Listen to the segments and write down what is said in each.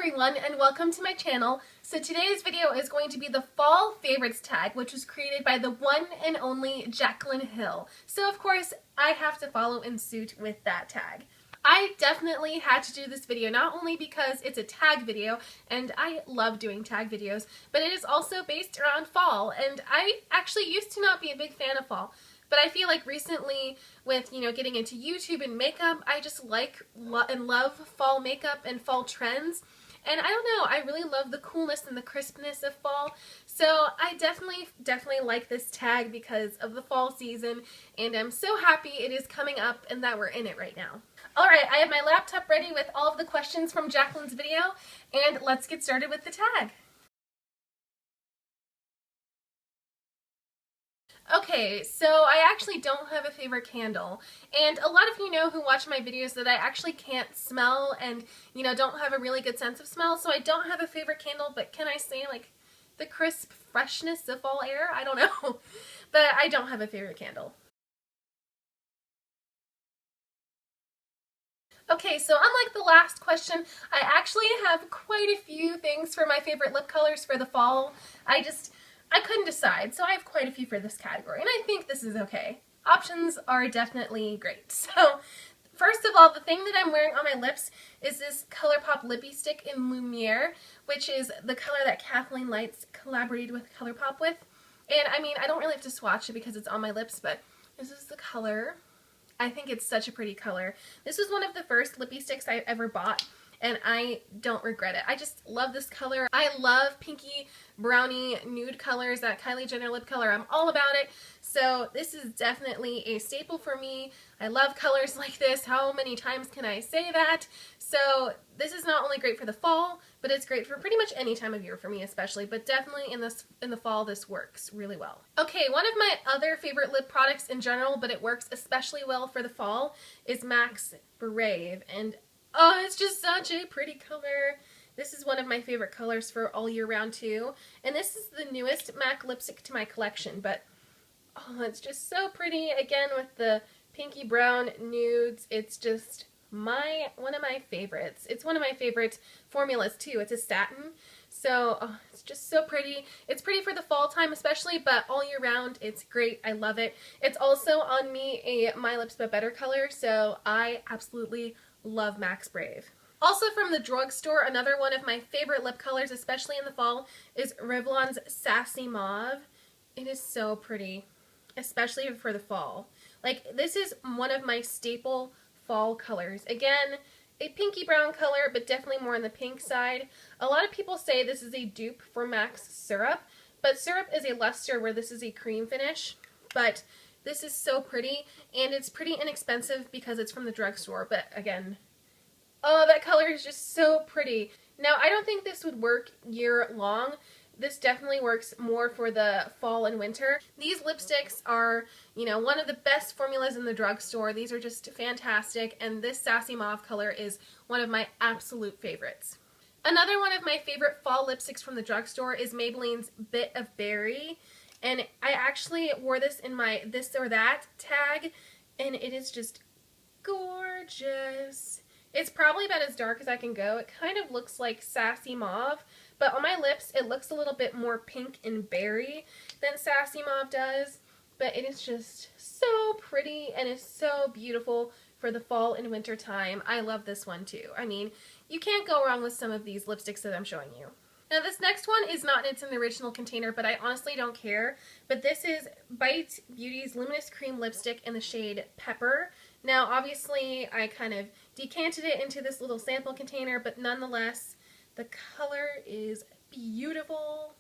everyone and welcome to my channel. So today's video is going to be the fall favorites tag, which was created by the one and only Jaclyn Hill. So of course I have to follow in suit with that tag. I definitely had to do this video not only because it's a tag video and I love doing tag videos, but it is also based around fall, and I actually used to not be a big fan of fall. But I feel like recently with, getting into YouTube and makeup, I just like and love fall makeup and fall trends. And I don't know, I really love the coolness and the crispness of fall. So I definitely like this tag because of the fall season, and I'm so happy it is coming up and that we're in it right now. Alright, I have my laptop ready with all of the questions from Jaclyn's video, and let's get started with the tag. Okay, so I actually don't have a favorite candle, and a lot of you know who watch my videos that I actually can't smell and, don't have a really good sense of smell, so I don't have a favorite candle, but can I say, like, the crisp freshness of fall air? I don't know, but I don't have a favorite candle. Okay, so unlike the last question, I actually have quite a few things for my favorite lip colors for the fall. I couldn't decide, so I have quite a few for this category, and I think this is okay. Options are definitely great. So, first of all, the thing that I'm wearing on my lips is this ColourPop Lippy Stick in Lumiere, which is the color that Kathleen Lights collaborated with ColourPop with. And I mean, I don't really have to swatch it because it's on my lips, but this is the color. I think it's such a pretty color. This was one of the first lippy sticks I ever bought, and I don't regret it. I just love this color. I love pinky, brownie, nude colors, that Kylie Jenner lip color. I'm all about it. So this is definitely a staple for me. I love colors like this. How many times can I say that? So this is not only great for the fall, but it's great for pretty much any time of year for me especially, but definitely in the fall this works really well. Okay, one of my other favorite lip products in general, but it works especially well for the fall, is MAC's Brave. And oh, it's just such a pretty color. This is one of my favorite colors for all year round too. And this is the newest MAC lipstick to my collection, but oh, it's just so pretty. Again, with the pinky brown nudes, it's just one of my favorites. It's one of my favorite formulas too. It's a satin. So oh, it's just so pretty. It's pretty for the fall time especially, but all year round it's great. I love it. It's also on me a My Lips But Better color, so I absolutely love MAC's Brave. Also from the drugstore, another one of my favorite lip colors, especially in the fall, is Revlon's Sassy Mauve. It is so pretty, especially for the fall. Like, this is one of my staple fall colors. Again, a pinky brown color, but definitely more on the pink side. A lot of people say this is a dupe for MAC's Syrup, but Syrup is a luster where this is a cream finish. But this is so pretty, and it's pretty inexpensive because it's from the drugstore, but again, oh, that color is just so pretty. Now, I don't think this would work year long. This definitely works more for the fall and winter. These lipsticks are, one of the best formulas in the drugstore. These are just fantastic, and this Sassy Mauve color is one of my absolute favorites. Another one of my favorite fall lipsticks from the drugstore is Maybelline's Bit of Berry. And I actually wore this in my This or That tag, and it is just gorgeous. It's probably about as dark as I can go. It kind of looks like Sassy Mauve, but on my lips it looks a little bit more pink and berry than Sassy Mauve does. But it is just so pretty and is so beautiful for the fall and winter time. I love this one too. I mean, you can't go wrong with some of these lipsticks that I'm showing you. Now this next one is not in its original container, but I honestly don't care. But this is Bite Beauty's Luminous Cream Lipstick in the shade Pepper. Now obviously I kind of decanted it into this little sample container, but nonetheless the color is beautiful.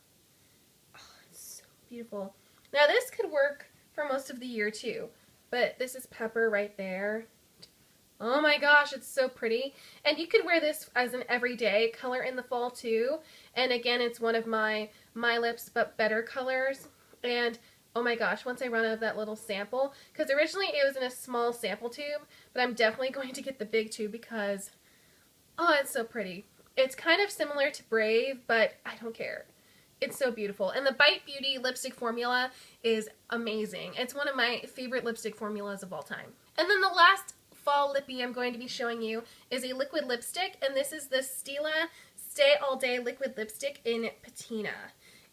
Oh, it's so beautiful. Now this could work for most of the year too, but this is Pepper right there. Oh my gosh, it's so pretty. And you could wear this as an everyday color in the fall too. And again, it's one of my Lips But Better colors. And oh my gosh, once I run out of that little sample, because originally it was in a small sample tube, but I'm definitely going to get the big tube because, oh, it's so pretty. It's kind of similar to Brave, but I don't care. It's so beautiful. And the Bite Beauty lipstick formula is amazing. It's one of my favorite lipstick formulas of all time. And then the last fall lippy I'm going to be showing you is a liquid lipstick, and this is the Stila Stay All Day Liquid Lipstick in Patina.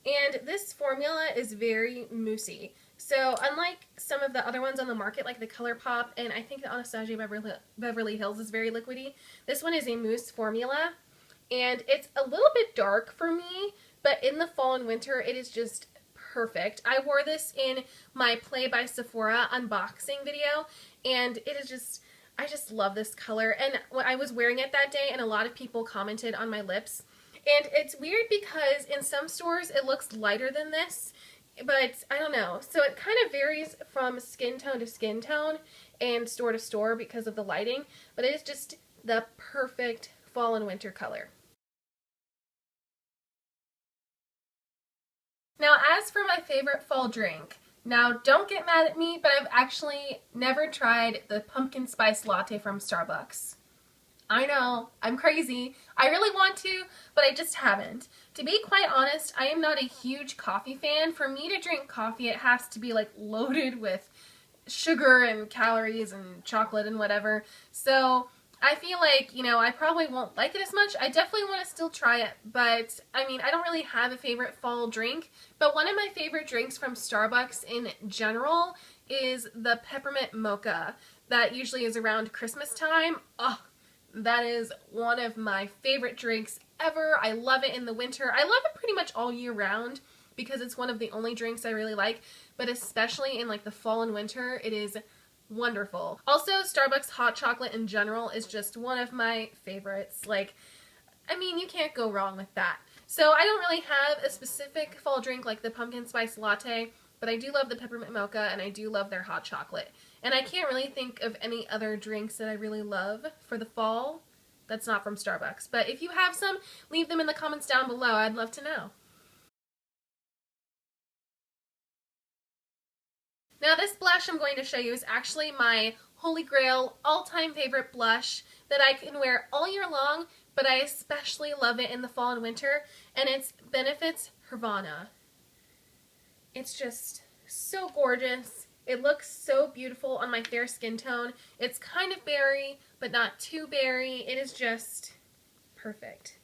And this formula is very moussey. So unlike some of the other ones on the market, like the ColourPop, and I think the Anastasia Beverly Hills is very liquidy, this one is a mousse formula. And it's a little bit dark for me, but in the fall and winter, it is just perfect. I wore this in my Play by Sephora unboxing video, and it is just, I just love this color. And when I was wearing it that day, and a lot of people commented on my lips, and it's weird because in some stores it looks lighter than this, but I don't know. So it kind of varies from skin tone to skin tone and store to store because of the lighting, but it is just the perfect fall and winter color. Now, as for my favorite fall drink, now don't get mad at me, but I've actually never tried the pumpkin spice latte from Starbucks. I know, I'm crazy. I really want to, but I just haven't. To be quite honest, I am not a huge coffee fan. For me to drink coffee, it has to be like loaded with sugar and calories and chocolate and whatever. So I feel like, you know, I probably won't like it as much. I definitely want to still try it, but I mean, I don't really have a favorite fall drink, but one of my favorite drinks from Starbucks in general is the peppermint mocha that usually is around Christmas time. Oh, that is one of my favorite drinks ever. I love it in the winter. I love it pretty much all year round because it's one of the only drinks I really like, but especially in like the fall and winter, it is wonderful. Also, Starbucks hot chocolate in general is just one of my favorites. Like, I mean, you can't go wrong with that. So I don't really have a specific fall drink like the pumpkin spice latte, but I do love the peppermint mocha and I do love their hot chocolate. And I can't really think of any other drinks that I really love for the fall that's not from Starbucks. But if you have some, leave them in the comments down below. I'd love to know. Now this blush I'm going to show you is actually my holy grail all-time favorite blush that I can wear all year long, but I especially love it in the fall and winter, and it's Benefit's Havana. It's just so gorgeous. It looks so beautiful on my fair skin tone. It's kind of berry, but not too berry. It is just perfect.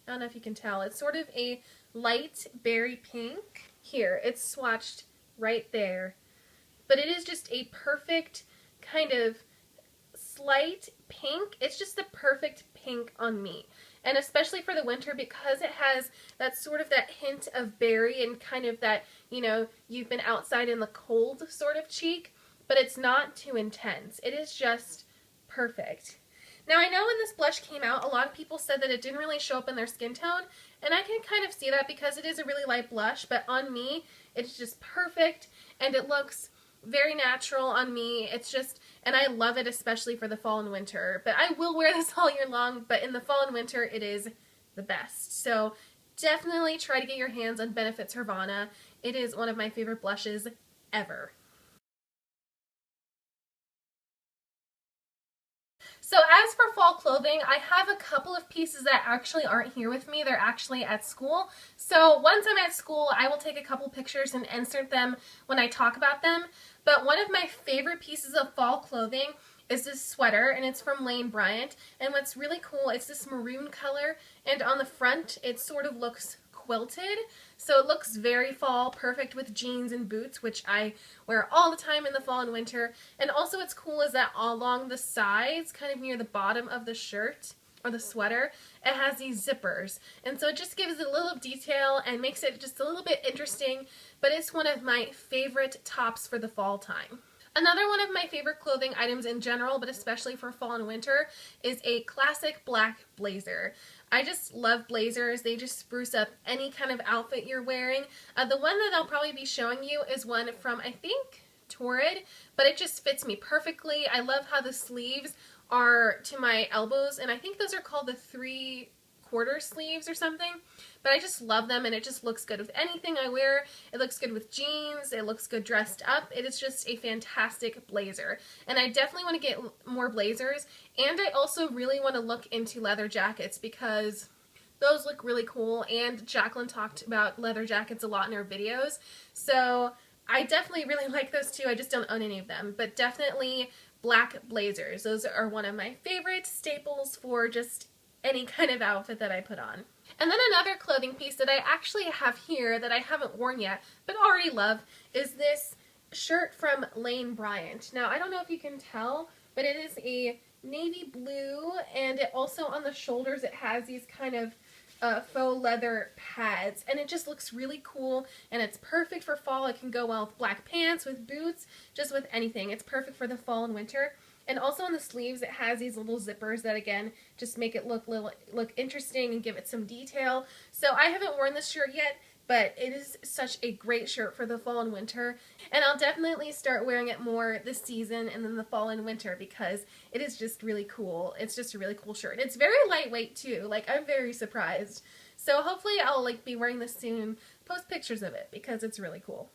I don't know if you can tell. It's sort of a light berry pink. Here, it's swatched right there. But it is just a perfect kind of slight pink. It's just the perfect pink on me. And especially for the winter because it has that sort of that hint of berry and kind of that, you know, you've been outside in the cold sort of cheek, but it's not too intense. It is just perfect. Now I know when this blush came out, a lot of people said that it didn't really show up in their skin tone, and I can kind of see that because it is a really light blush, but on me, it's just perfect, and it looks very natural on me. It's just, and I love it especially for the fall and winter, but I will wear this all year long, but in the fall and winter it is the best. So definitely try to get your hands on Benefit's Havana. It is one of my favorite blushes ever. So as for fall clothing, I have a couple of pieces that actually aren't here with me. They're actually at school. So once I'm at school, I will take a couple pictures and insert them when I talk about them. But one of my favorite pieces of fall clothing is this sweater, and it's from Lane Bryant. And what's really cool, it's this maroon color, and on the front, it sort of looks quilted, so it looks very fall, perfect with jeans and boots, which I wear all the time in the fall and winter. And also what's cool is that all along the sides, kind of near the bottom of the shirt or the sweater, it has these zippers, and so it just gives it a little detail and makes it just a little bit interesting, but it's one of my favorite tops for the fall time. Another one of my favorite clothing items in general, but especially for fall and winter, is a classic black blazer. I just love blazers. They just spruce up any kind of outfit you're wearing. The one that I'll probably be showing you is one from, I think, Torrid, but it just fits me perfectly. I love how the sleeves are to my elbows, and I think those are called the 3/4 sleeves or something, but I just love them, and it just looks good with anything I wear. It looks good with jeans, it looks good dressed up. It is just a fantastic blazer, and I definitely want to get more blazers, and I also really want to look into leather jackets because those look really cool, and Jacqueline talked about leather jackets a lot in her videos, so I definitely really like those too. I just don't own any of them, but definitely black blazers. Those are one of my favorite staples for just any kind of outfit that I put on. And then another clothing piece that I actually have here that I haven't worn yet, but already love, is this shirt from Lane Bryant. Now, I don't know if you can tell, but it is a navy blue, and it also on the shoulders it has these kind of faux leather pads, and it just looks really cool, and it's perfect for fall. It can go well with black pants, with boots, just with anything. It's perfect for the fall and winter. And also on the sleeves it has these little zippers that again just make it look interesting and give it some detail. So I haven't worn this shirt yet, but it is such a great shirt for the fall and winter, and I'll definitely start wearing it more this season and then the fall and winter because it is just really cool. It's just a really cool shirt. It's very lightweight too. Like, I'm very surprised. So hopefully I'll be wearing this soon, post pictures of it because it's really cool.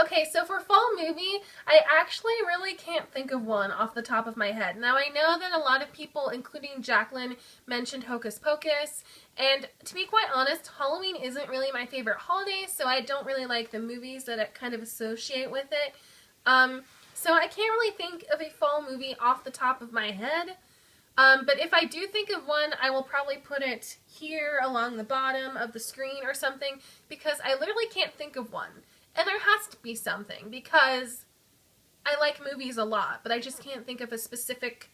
Okay, so for fall movie, I actually really can't think of one off the top of my head. Now, I know that a lot of people, including Jacqueline, mentioned Hocus Pocus, and to be quite honest, Halloween isn't really my favorite holiday, so I don't really like the movies that I kind of associate with it. So I can't really think of a fall movie off the top of my head. But if I do think of one, I will probably put it here along the bottom of the screen or something, because I literally can't think of one. And there has to be something, because I like movies a lot, but I just can't think of a specific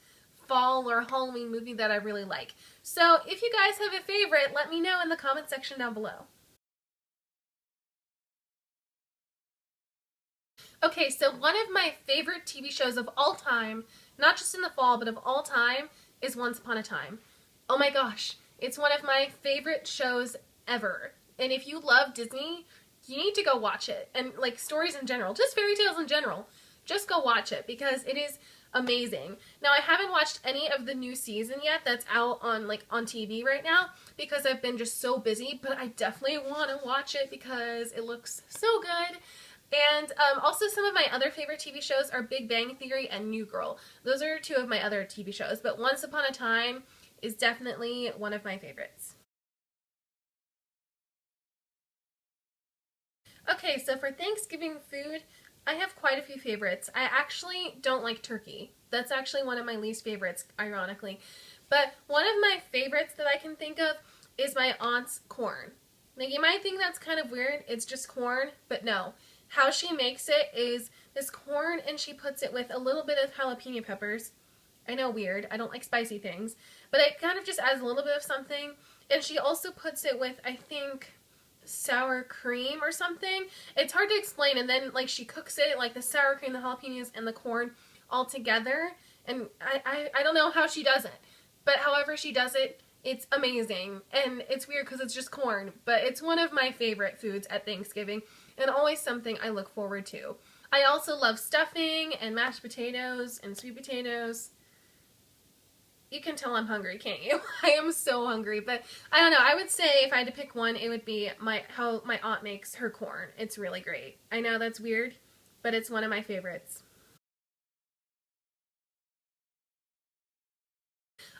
fall or Halloween movie that I really like. So if you guys have a favorite, let me know in the comment section down below. Okay, so one of my favorite TV shows of all time, not just in the fall, but of all time, is Once Upon a Time. Oh my gosh, it's one of my favorite shows ever. And if you love Disney, you need to go watch it. And like stories in general, just fairy tales in general, just go watch it because it is amazing. Now, I haven't watched any of the new season yet that's out on on TV right now because I've been just so busy, but I definitely want to watch it because it looks so good. And also some of my other favorite TV shows are Big Bang Theory and New Girl. Those are two of my other TV shows, but Once Upon a Time is definitely one of my favorites. Okay, so for Thanksgiving food, I have quite a few favorites. I actually don't like turkey. That's actually one of my least favorites, ironically. But one of my favorites that I can think of is my aunt's corn. Now, you might think that's kind of weird. It's just corn, but no. How she makes it is this corn, and she puts it with a little bit of jalapeno peppers. I know, weird. I don't like spicy things. But it kind of just adds a little bit of something. And she also puts it with, I think, sour cream or something. It's hard to explain, and then she cooks it the sour cream, the jalapenos, and the corn all together, and I don't know how she does it, but however she does it, it's amazing. And it's weird because it's just corn, but it's one of my favorite foods at Thanksgiving and always something I look forward to. I also love stuffing and mashed potatoes and sweet potatoes. You can tell I'm hungry, can't you? I am so hungry, but I don't know. I would say if I had to pick one, it would be how my aunt makes her corn. It's really great. I know that's weird, but it's one of my favorites.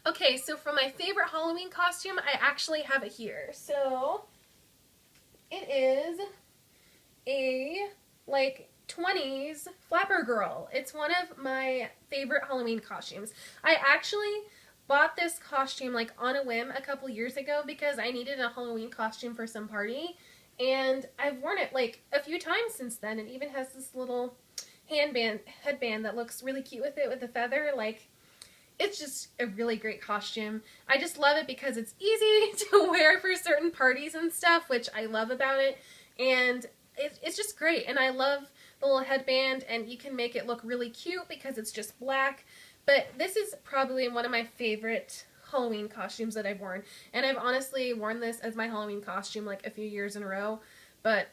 Okay, so for my favorite Halloween costume, I actually have it here. So it is a 20s flapper girl. It's one of my favorite Halloween costumes. I actually bought this costume on a whim a couple years ago because I needed a Halloween costume for some party, and I've worn it a few times since then. It even has this little headband that looks really cute with it, with a feather. It's just a really great costume. I just love it because it's easy to wear for certain parties and stuff, which I love about it, and it's just great. And I love the little headband, and you can make it look really cute because it's just black. But this is probably one of my favorite Halloween costumes that I've worn. And I've honestly worn this as my Halloween costume a few years in a row. But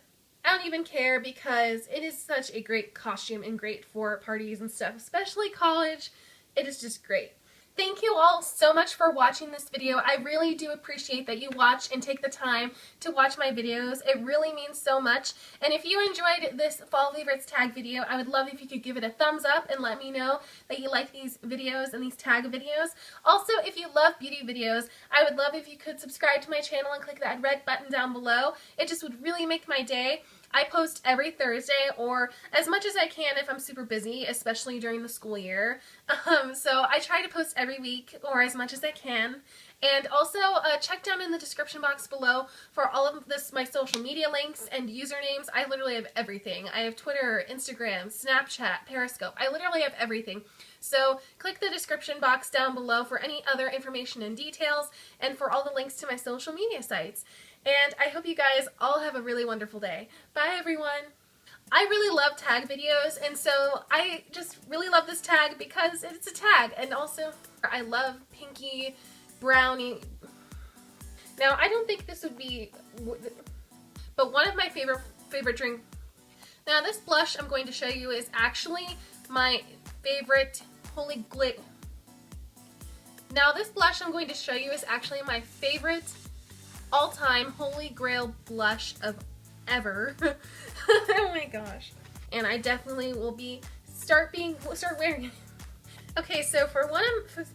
I don't even care because it is such a great costume and great for parties and stuff, especially college. It is just great. Thank you all so much for watching this video. I really do appreciate that you watch and take the time to watch my videos. It really means so much. And if you enjoyed this Fall Favorites tag video, I would love if you could give it a thumbs up and let me know that you like these videos and these tag videos. Also, if you love beauty videos, I would love if you could subscribe to my channel and click that red button down below. It just would really make my day. I post every Thursday, or as much as I can if I'm super busy, especially during the school year. So I try to post every week, or as much as I can. And also check down in the description box below for all of this, my social media links and usernames. I literally have everything. I have Twitter, Instagram, Snapchat, Periscope. I literally have everything. So click the description box down below for any other information and details, and for all the links to my social media sites. And I hope you guys all have a really wonderful day. Bye everyone! I really love tag videos, and so I just really love this tag because it's a tag, and also I love Pinky Brownie. Now, I don't think this would be, but one of my favorite drink. Now, this blush I'm going to show you is actually my favorite Holy Glit. Now, this blush I'm going to show you is actually my favorite all-time Holy Grail blush of ever. Oh my gosh! And I definitely will start wearing it. Okay, so for one of